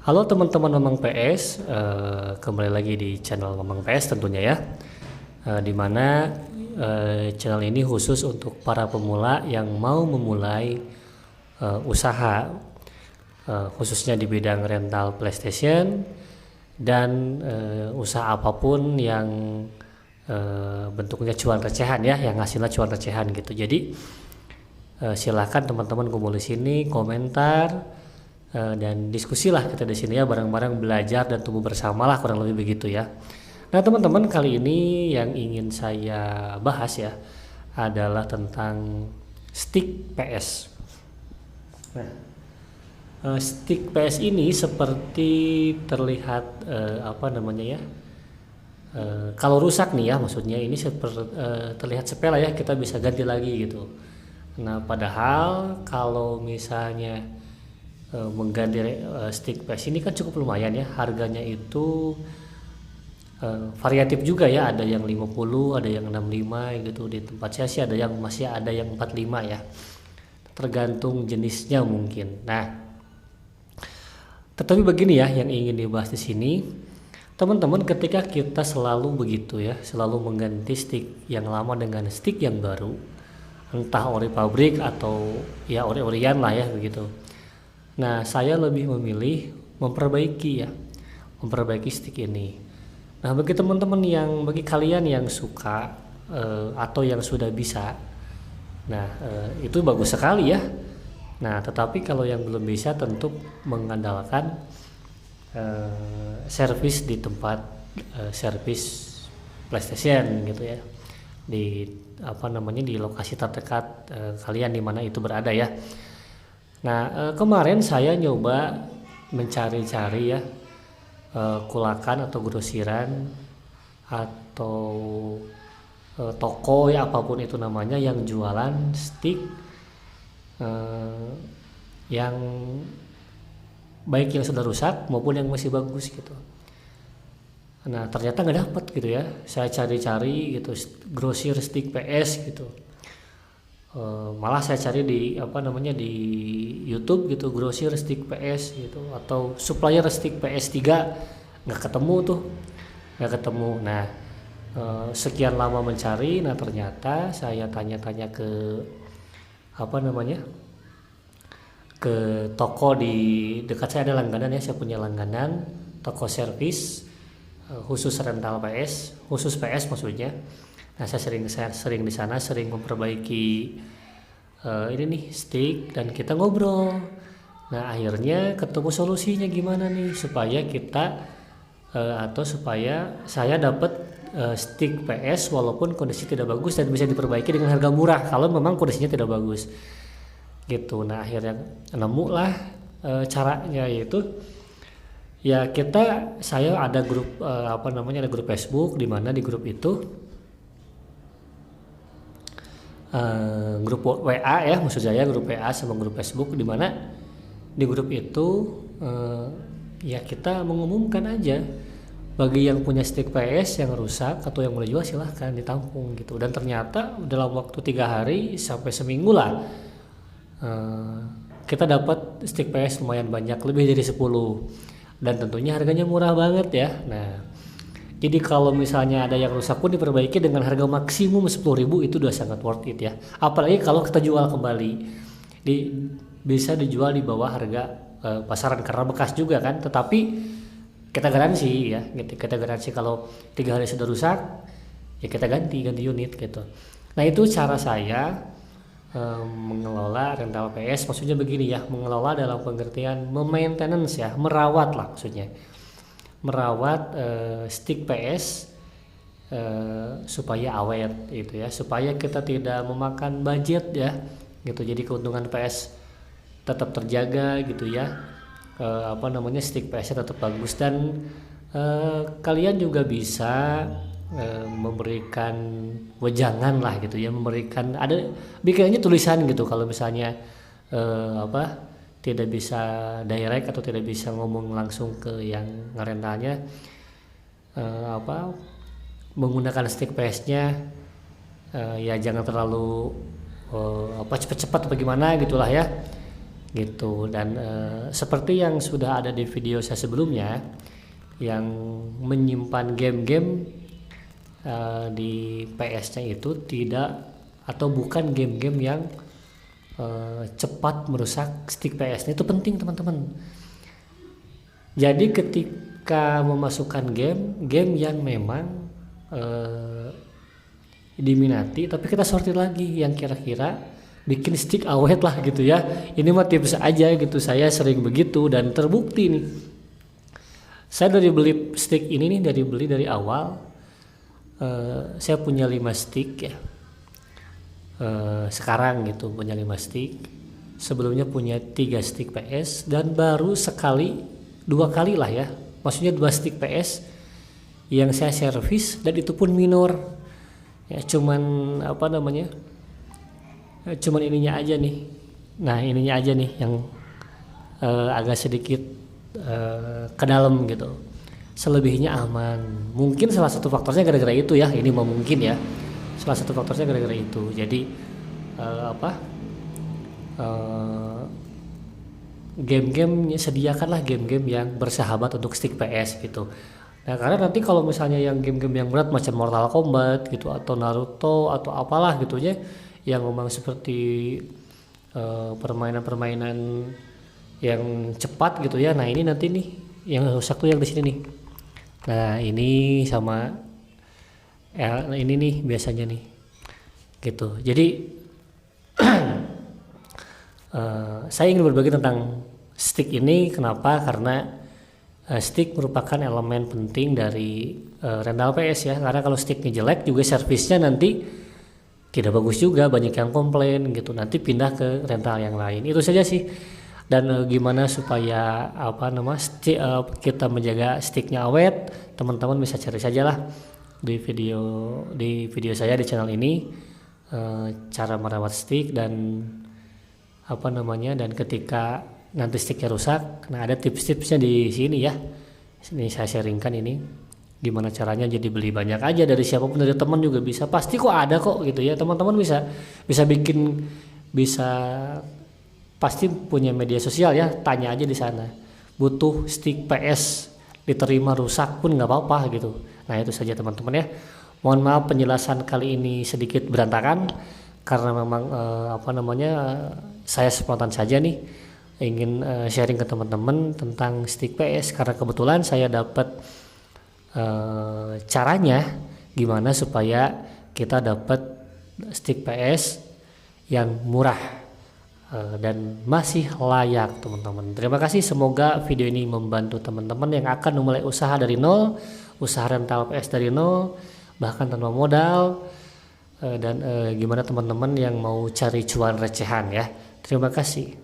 Halo teman-teman Mamang PS, kembali lagi di channel Mamang PS tentunya ya, di mana channel ini khusus untuk para pemula yang mau memulai usaha, khususnya di bidang rental PlayStation dan usaha apapun yang bentuknya cuan recehan ya, yang hasilnya cuan recehan gitu. Jadi silakan teman-teman kumpul di sini, komentar. Dan diskusilah kita di sini ya, bareng-bareng belajar dan tumbuh bersama lah, kurang lebih begitu ya. Nah teman-teman, kali ini yang ingin saya bahas ya adalah tentang stick PS. Nah, stick PS ini seperti terlihat apa namanya ya? Kalau rusak nih ya, maksudnya ini terlihat sepele ya, kita bisa ganti lagi gitu. Nah padahal kalau misalnya mengganti stick PS ini kan cukup lumayan ya, harganya itu variatif juga ya, ada yang 50, ada yang 65 gitu. Di tempat saya sih ada yang masih ada yang 45 ya, tergantung jenisnya mungkin. Nah tetapi begini ya, yang ingin dibahas di sini teman-teman, ketika kita selalu begitu ya, selalu mengganti stick yang lama dengan stick yang baru, entah ori pabrik atau ya ori-orian lah ya begitu. Nah, saya lebih memilih memperbaiki stick ini. Nah, bagi kalian yang suka atau yang sudah bisa, nah itu bagus sekali ya. Nah, tetapi kalau yang belum bisa tentu mengandalkan servis di tempat servis PlayStation gitu ya. Di apa namanya, di lokasi terdekat kalian di mana itu berada ya. Nah, kemarin saya nyoba mencari-cari ya, kulakan atau grosiran atau toko ya, apapun itu namanya, yang jualan stick yang baik yang sudah rusak maupun yang masih bagus gitu. Nah, ternyata nggak dapet gitu ya. Saya cari-cari gitu, grosir stick PS gitu. Malah saya cari di apa namanya, di YouTube gitu, grosir stick PS gitu, atau supplier stick PS3, nggak ketemu. Nah sekian lama mencari, nah ternyata saya tanya-tanya ke apa namanya, ke toko di dekat saya, ada langganan ya, saya punya langganan toko servis khusus rental PS, khusus PS maksudnya. Nah saya sering di sana, sering memperbaiki ini nih stick, dan kita ngobrol. Nah akhirnya ketemu solusinya gimana nih supaya kita atau supaya saya dapat stick PS walaupun kondisi tidak bagus dan bisa diperbaiki dengan harga murah kalau memang kondisinya tidak bagus gitu. Nah akhirnya nemu lah caranya, yaitu ya saya ada grup apa namanya, ada grup Facebook, di mana di grup itu grup WA ya, maksud saya grup WA sama grup Facebook, di mana di grup itu ya kita mengumumkan aja, bagi yang punya stick PS yang rusak atau yang mau dijual silahkan ditampung gitu. Dan ternyata dalam waktu 3 hari sampai seminggu lah, kita dapat stick PS lumayan banyak, lebih dari 10, dan tentunya harganya murah banget ya. Nah jadi kalau misalnya ada yang rusak pun diperbaiki dengan harga maksimum 10.000, itu udah sangat worth it ya. Apalagi kalau kita jual kembali, bisa dijual di bawah harga pasaran karena bekas juga kan. Tetapi kita garansi ya, kita garansi kalau 3 hari sudah rusak ya kita ganti unit gitu. Nah itu cara saya mengelola rental PS. Maksudnya begini ya, mengelola dalam pengertian maintenance ya, merawat lah maksudnya, merawat stick PS supaya awet gitu ya, supaya kita tidak memakan budget ya gitu. Jadi keuntungan PS tetap terjaga gitu ya, apa namanya, stick PS tetap bagus. Dan kalian juga bisa memberikan wejangan lah gitu ya, memberikan, ada bikinnya tulisan gitu, kalau misalnya apa, tidak bisa direct atau tidak bisa ngomong langsung ke yang ngerentalnya, apa, menggunakan stick PS-nya ya jangan terlalu apa, cepat-cepat bagaimana gitulah ya. gitu. Dan seperti yang sudah ada di video saya sebelumnya yang menyimpan game-game di PS-nya itu tidak atau bukan game-game yang cepat merusak stick PS-nya, itu penting teman-teman. Jadi ketika memasukkan game yang memang diminati, tapi kita sortir lagi yang kira-kira bikin stick awet lah gitu ya. Ini mah tips aja gitu, saya sering begitu dan terbukti nih. Saya dari beli stick ini nih, dari awal saya punya 5 stick ya. Sekarang gitu punya 5 stick. Sebelumnya punya 3 stick PS dan baru 2 kali lah ya. Maksudnya 2 stick PS yang saya servis dan itu pun minor. Ya cuman cuman ininya aja nih. Nah, ininya aja nih yang agak sedikit ke dalam gitu. Selebihnya aman. Mungkin salah satu faktornya gara-gara itu ya. Ini mau mungkin ya. Salah satu faktornya gara-gara itu. Jadi game-game, sediakanlah game-game yang bersahabat untuk stick PS gitu. Nah, karena nanti kalau misalnya yang game-game yang berat macam Mortal Kombat gitu atau Naruto atau apalah gitu ya, yang memang seperti permainan-permainan yang cepat gitu ya. Nah, ini nanti nih yang rusak tuh yang di sini nih. Nah, ini sama ini nih biasanya nih. Gitu. Jadi saya ingin berbagi tentang stick ini. Kenapa? Karena stick merupakan elemen penting dari rental PS ya. Karena kalau sticknya jelek juga servisnya nanti tidak bagus juga, banyak yang komplain gitu. Nanti pindah ke rental yang lain. Itu saja sih. Dan gimana supaya kita menjaga sticknya awet, teman-teman bisa cari sajalah di video saya di channel ini cara merawat stick dan dan ketika nanti sticknya rusak. Nah, ada tips-tipsnya di sini ya. Ini saya sharingkan ini. Gimana caranya, jadi beli banyak aja dari siapapun, dari teman juga bisa. Pasti kok ada kok gitu ya. Teman-teman bisa bikin, pasti punya media sosial ya. Tanya aja di sana. Butuh stick PS diterima rusak pun nggak apa-apa gitu. Nah, itu saja teman-teman ya. Mohon maaf penjelasan kali ini sedikit berantakan karena memang saya spontan saja nih ingin sharing ke teman-teman tentang stick PS, karena kebetulan saya dapat caranya gimana supaya kita dapat stick PS yang murah dan masih layak teman-teman. Terima kasih, semoga video ini membantu teman-teman yang akan memulai usaha dari nol, usaha rental PS dari nol bahkan tanpa modal, dan gimana teman-teman yang mau cari cuan recehan ya. Terima kasih.